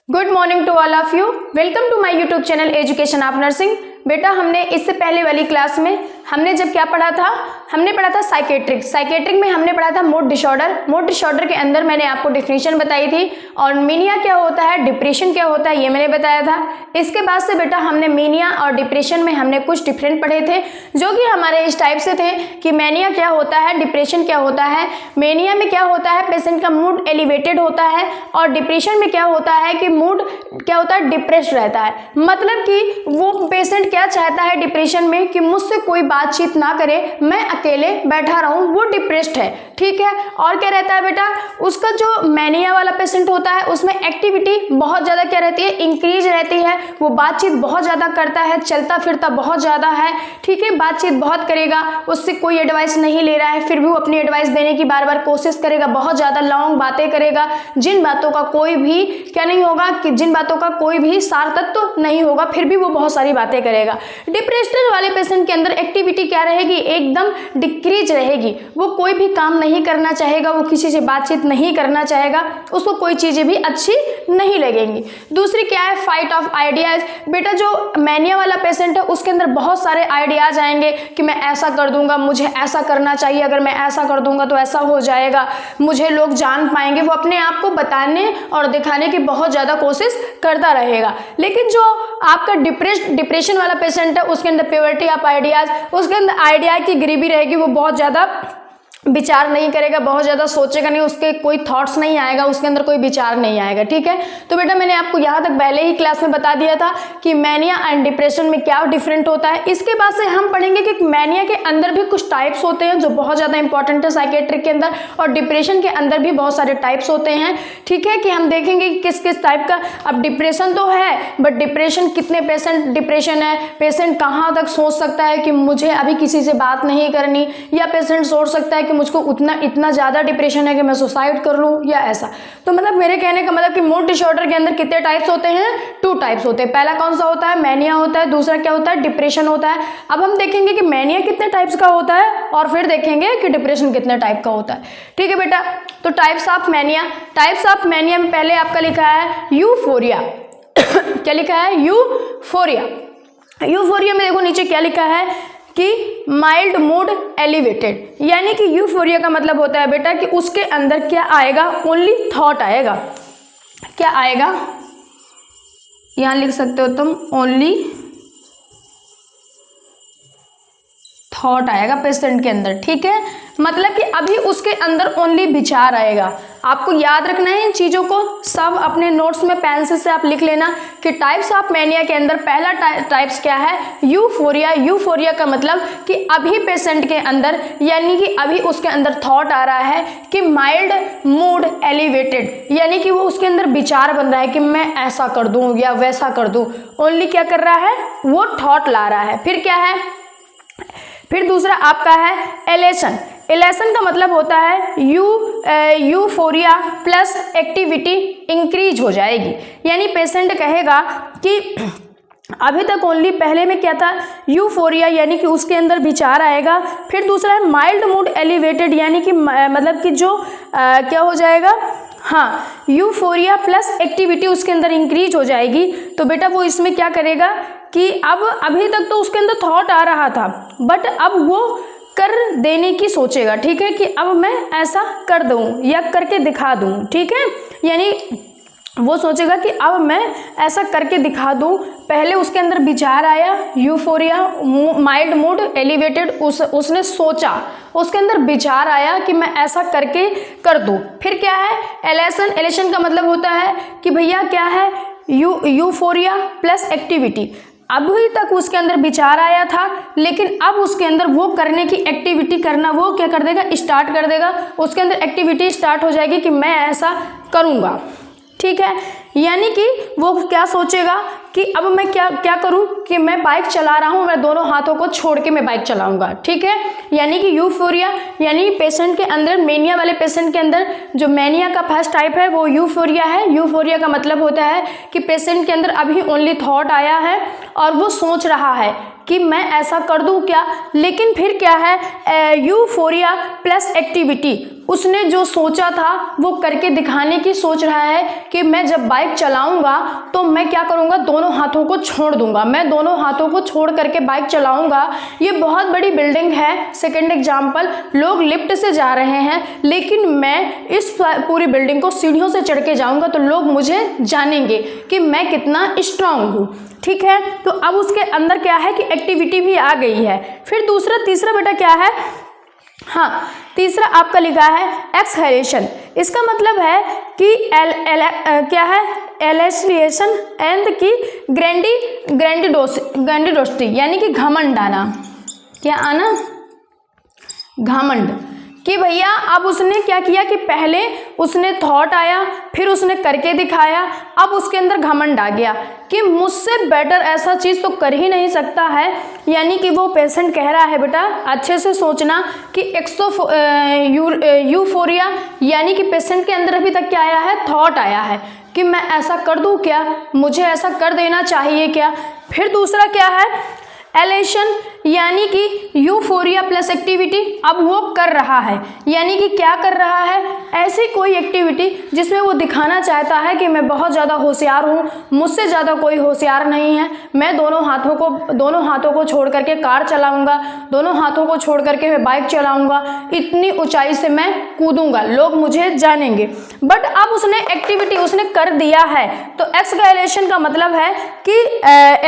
Good morning to all of you. Welcome to my YouTube channel education of nursing. बेटा हमने इससे पहले वाली क्लास में हमने जब क्या पढ़ा था, हमने पढ़ा था साइकेट्रिक में हमने पढ़ा था मूड डिसऑर्डर के अंदर मैंने आपको डेफिनेशन बताई थी और मेनिया क्या होता है, डिप्रेशन क्या होता है, ये मैंने बताया था। इसके बाद से बेटा हमने मेनिया और डिप्रेशन में हमने कुछ डिफरेंट पढ़े थे जो कि हमारे इस टाइप से थे कि मेनिया क्या होता है, डिप्रेशन क्या होता है। मेनिया में क्या होता है, पेशेंट का मूड एलिवेटेड होता है और डिप्रेशन में क्या होता है कि मूड क्या होता है, डिप्रेस्ड रहता है। मतलब कि वो पेशेंट क्या चाहता है डिप्रेशन में कि मुझसे कोई बातचीत ना करे, मैं अकेले बैठा रहूं, वो डिप्रेस्ड है। ठीक है। और क्या रहता है बेटा, उसका जो मेनिया वाला पेशेंट होता है उसमें एक्टिविटी बहुत ज़्यादा क्या रहती है, इंक्रीज रहती है। वो बातचीत बहुत ज़्यादा करता है, चलता फिरता बहुत ज़्यादा है। ठीक है, बातचीत बहुत करेगा, उससे कोई एडवाइस नहीं ले रहा है फिर भी वो अपनी एडवाइस देने की बार बार कोशिश करेगा, बहुत ज़्यादा लॉन्ग बातें करेगा, जिन बातों का कोई भी क्या नहीं होगा कि जिन बातों का कोई भी सार तत्व तो नहीं होगा, फिर भी वो बहुत सारी बातें करेगा। डिप्रेशन वाले पेशेंट के अंदर एक्टिविटी क्या रहेगी, एकदम डिक्रीज रहेगी। वो कोई भी काम नहीं करना चाहेगा, वो किसी से बातचीत नहीं करना चाहेगा, उसको कोई चीज़ें भी अच्छी नहीं लगेंगी। दूसरी क्या है, फाइट ऑफ आइडियाज। बेटा जो मैनिया वाला पेशेंट है उसके अंदर बहुत सारे आइडियाज आएंगे कि मैं ऐसा कर दूंगा, मुझे ऐसा करना चाहिए, अगर मैं ऐसा कर दूंगा तो ऐसा हो जाएगा, मुझे लोग जान पाएंगे। वो अपने आप को बताने और दिखाने की बहुत ज़्यादा कोशिश करता रहेगा। लेकिन जो आपका डिप्रेशन वाला पेशेंट है उसके अंदर प्योरिटी ऑफ आइडियाज, उसके अंदर आइडिया की गरीबी रहेगी, वो बहुत ज़्यादा विचार नहीं करेगा, बहुत ज़्यादा सोचेगा नहीं, उसके कोई थॉट्स नहीं आएगा, उसके अंदर कोई विचार नहीं आएगा। ठीक है। तो बेटा मैंने आपको यहाँ तक पहले ही क्लास में बता दिया था कि मैनिया एंड डिप्रेशन में क्या डिफरेंट होता है। इसके बाद से हम पढ़ेंगे कि मैनिया के अंदर भी कुछ टाइप्स होते हैं जो बहुत ज़्यादा इंपॉर्टेंट है साइकेट्रिक के अंदर, और डिप्रेशन के अंदर भी बहुत सारे टाइप्स होते हैं। ठीक है, कि हम देखेंगे कि किस किस टाइप का। अब डिप्रेशन तो है, बट डिप्रेशन कितने पेशेंट डिप्रेशन है, पेशेंट कहाँ तक सोच सकता है कि मुझे अभी किसी से बात नहीं करनी, या पेशेंट सोच सकता है कि मुझको इतना ज़्यादा डिप्रेशन है कि मैं सुसाइड कर लूँ, या ऐसा। तो मतलब मेरे कहने का मतलब कि मूड डिसऑर्डर के अंदर कितने टाइप्स होते हैं, 2 टाइप्स होते हैं। पहला कौन सा होता है, मैनिया होता है, दूसरा क्या होता है, डिप्रेशन होता है। अब हम देखेंगे कि मैनिया कितने टाइप्स का होता है और फिर देखेंगे कि डिप्रेशन कितने टाइप का होता है। ठीक है बेटा, तो टाइप्स ऑफ मैनिया में पहले आपका लिखा है यूफोरिया। क्या लिखा है, यूफोरिया में देखो नीचे क्या लिखा है कि माइल्ड मूड एलिवेटेड, यानी कि यूफोरिया का मतलब होता है बेटा कि उसके अंदर क्या आएगा, ओनली थॉट आएगा। क्या आएगा, यहां लिख सकते हो तुम, ओनली थॉट आएगा पेशेंट के अंदर। ठीक है, मतलब कि अभी उसके अंदर ओनली विचार आएगा। आपको याद रखना है इन चीज़ों को, सब अपने नोट्स में पेंसिल से आप लिख लेना कि टाइप्स ऑफ मैनिया के अंदर पहला टाइप्स क्या है, यूफोरिया का मतलब कि अभी पेशेंट के अंदर, यानी कि अभी उसके अंदर थॉट आ रहा है कि माइल्ड मूड एलिवेटेड, यानी कि वो उसके अंदर विचार बन रहा है कि मैं ऐसा कर दूं या वैसा कर दूं। ओनली क्या कर रहा है, वो थॉट ला रहा है। फिर क्या है, फिर दूसरा आपका है एलेशन का मतलब होता है यूफोरिया प्लस एक्टिविटी इंक्रीज हो जाएगी, यानी पेशेंट कहेगा कि अभी तक ओनली पहले में क्या था, यूफोरिया, यानी कि उसके अंदर विचार आएगा। फिर दूसरा है माइल्ड मूड एलिवेटेड, यानी कि मतलब कि जो क्या हो जाएगा, हाँ, यूफोरिया प्लस एक्टिविटी उसके अंदर इंक्रीज हो जाएगी। तो बेटा वो इसमें क्या करेगा कि अब अभी तक तो उसके अंदर थॉट आ रहा था, बट अब वो कर देने की सोचेगा। ठीक है, कि अब मैं ऐसा कर दूं या करके दिखा दूं। ठीक है, यानी वो सोचेगा कि अब मैं ऐसा करके दिखा दूं। पहले उसके अंदर विचार आया, यूफोरिया, माइल्ड मूड एलिवेटेड, उसने सोचा, उसके अंदर विचार आया कि मैं ऐसा करके कर दूं। फिर क्या है, एलेशन का मतलब होता है कि भैया क्या है, यूफोरिया प्लस एक्टिविटी। अभी तक उसके अंदर विचार आया था, लेकिन अब उसके अंदर वो करने की एक्टिविटी करना, वो क्या कर देगा, स्टार्ट कर देगा। उसके अंदर एक्टिविटी स्टार्ट हो जाएगी कि मैं ऐसा करूँगा। ठीक है, यानी कि वो क्या सोचेगा कि अब मैं क्या करूं कि मैं बाइक चला रहा हूं, मैं दोनों हाथों को छोड़ के मैं बाइक चलाऊंगा। ठीक है, यानी कि यूफोरिया, यानी पेशेंट के अंदर, मेनिया वाले पेशेंट के अंदर जो मेनिया का फर्स्ट टाइप है वो यूफोरिया है। यूफोरिया का मतलब होता है कि पेशेंट के अंदर अभी ओनली थॉट आया है और वो सोच रहा है कि मैं ऐसा कर दूं क्या। लेकिन फिर क्या है, यूफोरिया प्लस एक्टिविटी, उसने जो सोचा था वो करके दिखाने की सोच रहा है कि मैं जब बाइक बाइक चलाऊंगा तो मैं क्या करूंगा, दोनों हाथों को छोड़ दूंगा, मैं दोनों हाथों को छोड़ करके बाइक चलाऊंगा। ये बहुत बड़ी बिल्डिंग है, सेकंड एग्जाम्पल, लोग लिफ्ट से जा रहे हैं लेकिन मैं इस पूरी बिल्डिंग को सीढ़ियों से चढ़ के जाऊंगा तो लोग मुझे जानेंगे कि मैं कितना स्ट्रांग हूँ। ठीक है, तो अब उसके अंदर क्या है कि एक्टिविटी भी आ गई है। फिर तीसरा बेटा क्या है, हाँ तीसरा आपका लिखा है एक्सहेलेशन। इसका मतलब है कि क्या है, एलेसिएशन एंड की ग्रैंडिडोसिटी, यानी कि घमंड आना। क्या आना, घमंड, कि भैया अब उसने क्या किया कि पहले उसने थॉट आया, फिर उसने करके दिखाया, अब उसके अंदर घमंड आ गया कि मुझसे बेटर ऐसा चीज़ तो कर ही नहीं सकता है। यानी कि वो पेशेंट कह रहा है, बेटा अच्छे से सोचना कि यूफोरिया, यानी कि पेशेंट के अंदर अभी तक क्या आया है, थॉट आया है कि मैं ऐसा कर दूं क्या, मुझे ऐसा कर देना चाहिए क्या। फिर दूसरा क्या है, एलेशन, यानी कि यूफोरिया प्लस एक्टिविटी, अब वो कर रहा है, यानी कि क्या कर रहा है, ऐसी कोई एक्टिविटी जिसमें वो दिखाना चाहता है कि मैं बहुत ज़्यादा होशियार हूँ, मुझसे ज़्यादा कोई होशियार नहीं है, मैं दोनों हाथों को छोड़ करके कार चलाऊँगा, दोनों हाथों को छोड़ करके मैं बाइक चलाऊँगा, इतनी ऊंचाई से मैं कूदूँगा, लोग मुझे जानेंगे। बट अब उसने एक्टिविटी उसने कर दिया है, तो एक्सहेलेशन का मतलब है कि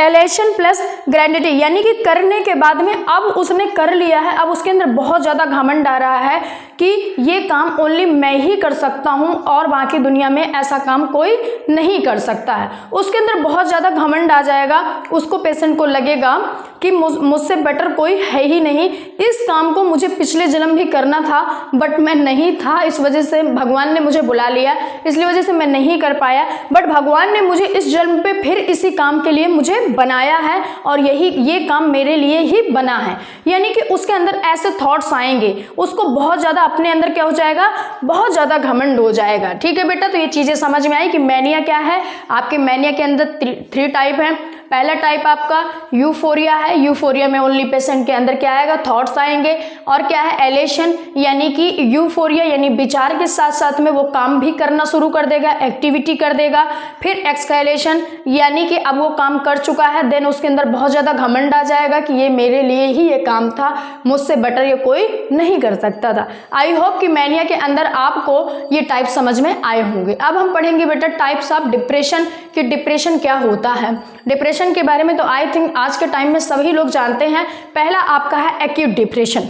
एलेशन प्लस ग्रैंडिटी, यानी कि करने के बाद में अब उसने कर लिया है, अब उसके अंदर बहुत ज़्यादा घमंड आ रहा है कि ये काम ओनली मैं ही कर सकता हूँ और बाकी दुनिया में ऐसा काम कोई नहीं कर सकता है। उसके अंदर बहुत ज़्यादा घमंड आ जाएगा, उसको पेशेंट को लगेगा कि मुझसे बेटर कोई है ही नहीं, इस काम को मुझे पिछले जन्म भी करना था बट मैं नहीं था, इस वजह से भगवान ने मुझे बुला लिया, इसलिए वजह से मैं नहीं कर पाया, बट भगवान ने मुझे इस जन्म पे फिर इसी काम के लिए मुझे बनाया है और ये काम मेरे लिए ही बना है। यानी कि उसके अंदर ऐसे थॉट्स आएंगे, उसको बहुत ज़्यादा अपने अंदर क्या हो जाएगा, बहुत ज़्यादा घमंड हो जाएगा। ठीक है बेटा, तो ये चीज़ें समझ में आई कि मैनिया क्या है। आपके मैनिया के अंदर 3 टाइप हैं। पहला टाइप आपका यूफोरिया है, यूफोरिया में ओनली पेशेंट के अंदर क्या आएगा, थॉट्स आएंगे। और क्या है, एलेशन, यानी कि यूफोरिया यानी विचार के साथ साथ में वो काम भी करना शुरू कर देगा, एक्टिविटी कर देगा। फिर एक्सहेलेशन, यानी कि अब वो काम कर चुका है, देन उसके अंदर बहुत ज़्यादा घमंड आ जाएगा कि ये मेरे लिए ही ये काम था, मुझसे बेटर ये कोई नहीं कर सकता था। आई होप कि मैनिया के अंदर आपको ये टाइप समझ में आए होंगे। अब हम पढ़ेंगे बेटा टाइप्स ऑफ डिप्रेशन, कि डिप्रेशन क्या होता है। डिप्रेशन के बारे में तो आई थिंक आज के टाइम में सभी लोग जानते हैं। पहला आपका है एक्यूट डिप्रेशन।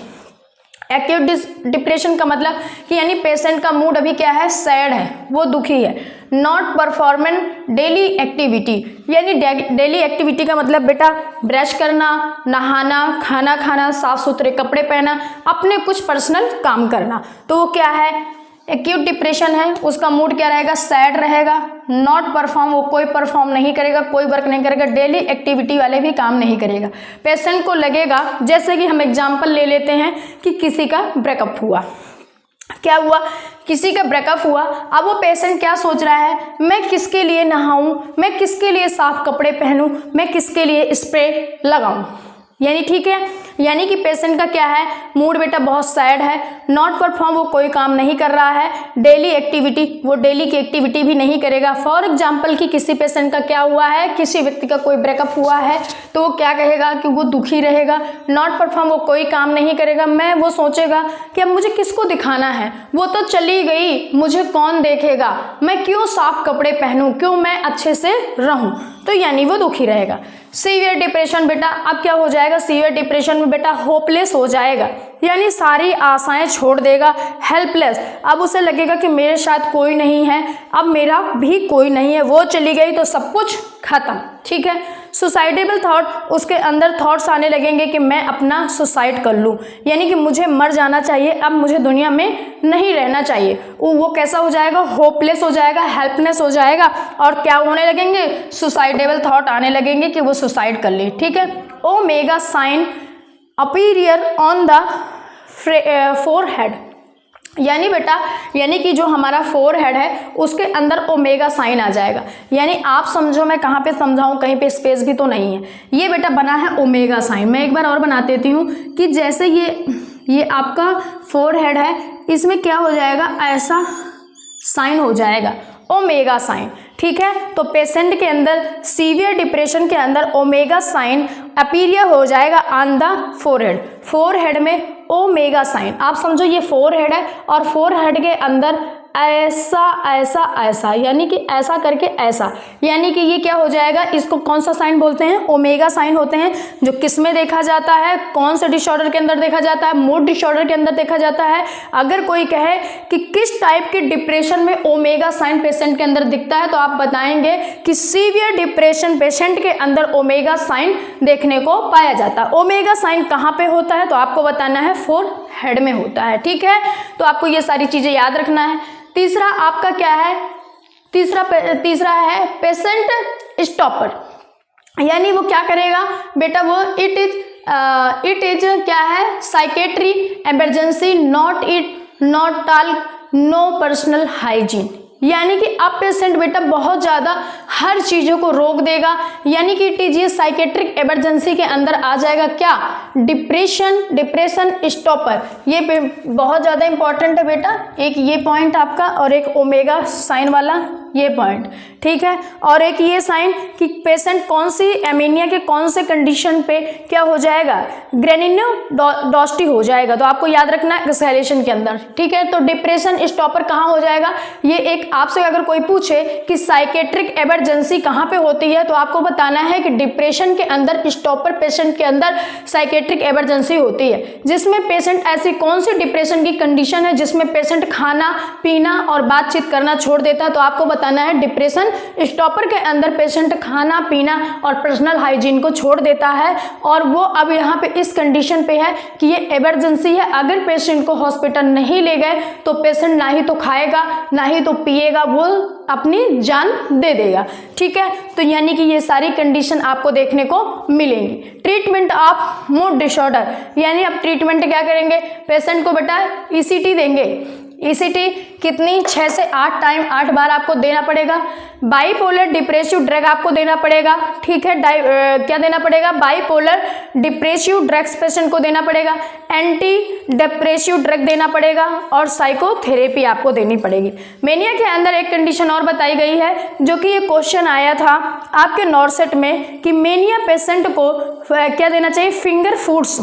एक्यूट डिप्रेशन का मतलब कि यानी पेशेंट का मूड अभी क्या है, सैड है, वो दुखी है। नॉट परफॉर्मेंट डेली एक्टिविटी, यानी डेली एक्टिविटी का मतलब बेटा ब्रश करना, नहाना, खाना खाना, साफ सुथरे कपड़े पहना, अपने कुछ पर्सनल काम करना, तो वो क्या है, एक्यूट डिप्रेशन है। उसका मूड क्या रहेगा, सैड रहेगा। नॉट परफॉर्म, वो कोई परफॉर्म नहीं करेगा, कोई वर्क नहीं करेगा, डेली एक्टिविटी वाले भी काम नहीं करेगा। पेशेंट को लगेगा, जैसे कि हम एग्जांपल ले लेते हैं कि किसी का ब्रेकअप हुआ, क्या हुआ, किसी का ब्रेकअप हुआ। अब वो पेशेंट क्या सोच रहा है, मैं किसके लिए नहाऊं, मैं किसके लिए साफ कपड़े पहनूं, मैं किसके लिए स्प्रे लगाऊं। यानी ठीक है, यानी कि पेशेंट का क्या है, मूड बेटा बहुत सैड है। नॉट परफॉर्म, वो कोई काम नहीं कर रहा है। डेली एक्टिविटी, वो डेली की एक्टिविटी भी नहीं करेगा। फॉर एग्जांपल कि किसी पेशेंट का क्या हुआ है, किसी व्यक्ति का कोई ब्रेकअप हुआ है, तो वो क्या कहेगा कि वो दुखी रहेगा। नॉट परफॉर्म, वो कोई काम नहीं करेगा। वो सोचेगा कि अब मुझे किसको दिखाना है, वो तो चली गई, मुझे कौन देखेगा, मैं क्यों साफ कपड़े पहनूं, क्यों मैं अच्छे से रहूं, तो यानी वो दुखी रहेगा। सीवियर डिप्रेशन बेटा, अब क्या हो जाएगा, सीवियर डिप्रेशन में बेटा होपलेस हो जाएगा, यानी सारी आशाएं छोड़ देगा, हेल्पलेस। अब उसे लगेगा कि मेरे साथ कोई नहीं है, अब मेरा भी कोई नहीं है, वो चली गई तो सब कुछ खत्म। ठीक है। सुसाइडेबल थॉट, उसके अंदर थॉट्स आने लगेंगे कि मैं अपना सुसाइड कर लूँ, यानी कि मुझे मर जाना चाहिए, अब मुझे दुनिया में नहीं रहना चाहिए। वो कैसा हो जाएगा, होपलेस हो जाएगा, हेल्पलेस हो जाएगा, और क्या होने लगेंगे, सुसाइडेबल थॉट आने लगेंगे कि वो सुसाइड कर ले। ठीक है। Omega sign appearing on the forehead, यानी बेटा, यानी कि जो हमारा फोरहेड है उसके अंदर ओमेगा साइन आ जाएगा। यानी आप समझो, मैं कहाँ पे समझाऊँ, कहीं पे स्पेस भी तो नहीं है। ये बेटा बना है ओमेगा साइन। मैं एक बार और बना देती हूँ कि जैसे ये आपका फोरहेड है, इसमें क्या हो जाएगा, ऐसा साइन हो जाएगा, ओमेगा साइन। ठीक है। तो पेशेंट के अंदर सीवियर डिप्रेशन के अंदर ओमेगा साइन अपीयर हो जाएगा ऑन द फोरहेड, फोरहेड में ओमेगा साइन। आप समझो ये फोरहेड है और फोरहेड के अंदर ऐसा ऐसा ऐसा, यानी कि ऐसा करके ऐसा, यानी कि ये क्या हो जाएगा, इसको कौन सा साइन बोलते हैं, ओमेगा साइन होते हैं, जो किस में देखा जाता है, कौन से डिसऑर्डर के अंदर देखा जाता है, मूड डिसऑर्डर के अंदर देखा जाता है। अगर कोई कहे कि किस टाइप के डिप्रेशन में ओमेगा साइन पेशेंट के अंदर दिखता है, तो आप बताएंगे कि सीवियर डिप्रेशन पेशेंट के अंदर ओमेगा साइन देखने को पाया जाता है। ओमेगा साइन कहाँ पे होता है, तो आपको बताना है फोरहेड में होता है, ठीक है। तो आपको ये सारी चीजें याद रखना है। तीसरा आपका क्या है, तीसरा है पेशेंट स्टॉपर, यानी वो क्या करेगा बेटा, वो इट इज क्या है, psychiatry emergency, not all, no personal hygiene, यानी कि अब पेशेंट बेटा बहुत ज़्यादा हर चीज़ों को रोक देगा, यानी कि इट इज ये साइकेट्रिक इमरजेंसी के अंदर आ जाएगा क्या, डिप्रेशन स्टॉपर। ये बहुत ज़्यादा इंपॉर्टेंट है बेटा, एक ये पॉइंट आपका और एक ओमेगा साइन वाला ये पॉइंट, ठीक है। और एक ये साइन कि पेशेंट कौन सी एमीनिया के कौन से कंडीशन पे क्या हो जाएगा, ग्रेनिनोडोस्टी हो जाएगा, तो आपको याद रखना है एक्सहेलेशन के अंदर, ठीक है। तो डिप्रेशन स्टॉपर कहाँ हो जाएगा, ये एक आपसे अगर कोई पूछे कि साइकेट्रिक इमरजेंसी कहाँ पे होती है, तो आपको बताना है कि डिप्रेशन के अंदर स्टॉपर पेशेंट के अंदर साइकेट्रिक इमरजेंसी होती है, जिसमें पेशेंट ऐसी कौन सी डिप्रेशन की कंडीशन है जिसमें पेशेंट खाना पीना और बातचीत करना छोड़ देता है, तो आपको बताना है डिप्रेशन स्टॉपर के अंदर पेशेंट खाना पीना और पर्सनल हाइजीन को छोड़ देता है, और वो अब यहाँ पे इस कंडीशन पे है कि ये इमरजेंसी है, अगर पेशेंट को हॉस्पिटल नहीं ले गए तो पेशेंट ना ही तो खाएगा ना ही तो पिएगा, वो अपनी जान दे देगा, ठीक है। तो यानी कि ये सारी कंडीशन आपको देखने को मिलेंगी। ट्रीटमेंट ऑफ मूड डिसऑर्डर, यानी अब ट्रीटमेंट क्या करेंगे, पेशेंट को बेटा ECT देंगे। ECT कितनी, 6 से 8 टाइम 8 बार आपको देना पड़ेगा। बाईपोलर डिप्रेसिव ड्रग आपको देना पड़ेगा, ठीक है। क्या देना पड़ेगा, बाईपोलर डिप्रेसिव ड्रग्स पेशेंट को देना पड़ेगा, एंटी डिप्रेसिव ड्रग देना पड़ेगा और साइकोथेरेपी आपको देनी पड़ेगी। मेनिया के अंदर एक कंडीशन और बताई गई है, जो कि ये क्वेश्चन आया था आपके नॉर्सेट में कि मेनिया पेशेंट को क्या देना चाहिए, फिंगर फूड्स,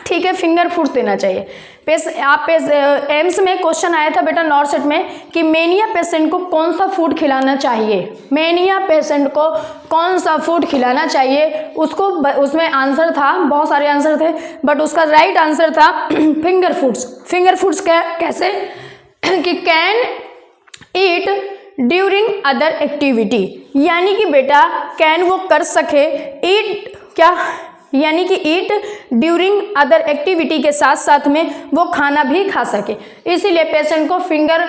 ठीक है, फिंगर फूड्स देना चाहिए। एम्स में क्वेश्चन आया था बेटा नॉर्सेट में कि मेनिया पेशेंट को कौन सा फूड खिलाना चाहिए, मेनिया पेशेंट को कौन सा फूड खिलाना चाहिए, उसमें आंसर था, बहुत सारे आंसर थे, बट उसका राइट आंसर था फिंगर फूड्स। फिंगर फूड्स कैसे कि can eat during other activity, यानी कि बेटा कैन वो कर सके, ईट क्या, यानी कि ईट ड्यूरिंग अदर एक्टिविटी के साथ साथ में वो खाना भी खा सके, इसीलिए पेशेंट को फिंगर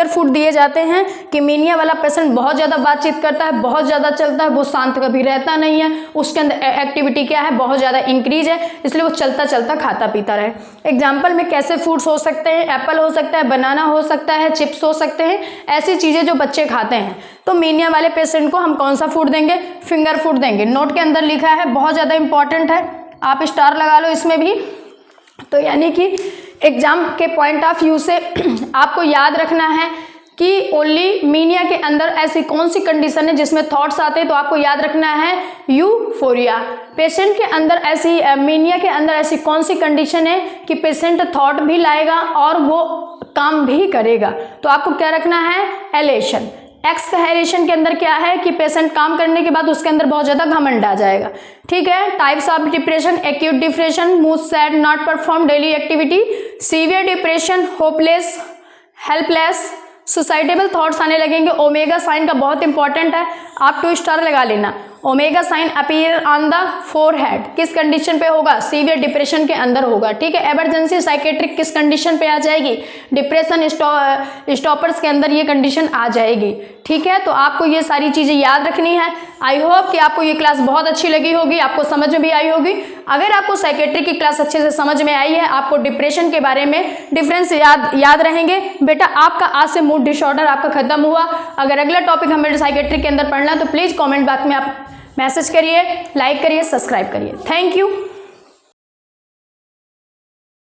फूड दिए जाते हैं कि मेनिया वाला पेशेंट बहुत ज़्यादा बातचीत करता है, बहुत ज़्यादा चलता है, वो शांत कभी रहता नहीं है, उसके अंदर एक्टिविटी क्या है, बहुत ज़्यादा इंक्रीज है, इसलिए वो चलता चलता खाता पीता रहे। एग्जाम्पल में कैसे फूड्स हो सकते हैं, एप्पल हो सकता है, बनाना हो सकता है, चिप्स हो सकते हैं, ऐसी चीज़ें जो बच्चे खाते हैं। तो मेनिया वाले पेशेंट को हम कौन सा फूड देंगे, फिंगर फूड देंगे। नोट के अंदर लिखा है, बहुत ज़्यादा इंपॉर्टेंट है, आप स्टार लगा लो इसमें भी। तो यानी कि एग्जाम के पॉइंट ऑफ व्यू से आपको याद रखना है कि ओनली मेनिया के अंदर ऐसी कौन सी कंडीशन है जिसमें थॉट्स आते हैं, तो आपको याद रखना है यूफोरिया। पेशेंट के अंदर ऐसी मेनिया के अंदर ऐसी कौन सी कंडीशन है कि पेशेंट थॉट भी लाएगा और वो काम भी करेगा, तो आपको क्या रखना है, एलेशन। एक्सहेलेशन के अंदर क्या है कि पेशेंट काम करने के बाद उसके अंदर बहुत ज़्यादा घमंड आ जाएगा, ठीक है। Types of depression, acute depression, mood sad, not perform daily activity, severe depression, hopeless, helpless, suicidal thoughts आने लगेंगे। ओमेगा साइन का बहुत इंपॉर्टेंट है, आप 2 स्टार लगा लेना। Omega sine appear on the forehead, किस कंडीशन पे होगा, सीवियर डिप्रेशन के अंदर होगा, ठीक है। इमरजेंसी साइकेट्रिक किस कंडीशन पे आ जाएगी, डिप्रेशन स्टॉपर्स के अंदर ये कंडीशन आ जाएगी, ठीक है। तो आपको ये सारी चीज़ें याद रखनी है। आई होप कि आपको ये क्लास बहुत अच्छी लगी होगी, आपको समझ में भी आई होगी। अगर आपको साइकेट्रिक की क्लास अच्छे से समझ में आई है, आपको डिप्रेशन के बारे में डिफरेंस याद रहेंगे बेटा, आपका आज से मूड डिसऑर्डर आपका खत्म हुआ। अगर अगला टॉपिक हमें साइकेट्रिक के अंदर पढ़ना है तो प्लीज़ कॉमेंट बॉक्स में आप मैसेज करिए, लाइक करिए, सब्सक्राइब करिए। Thank you.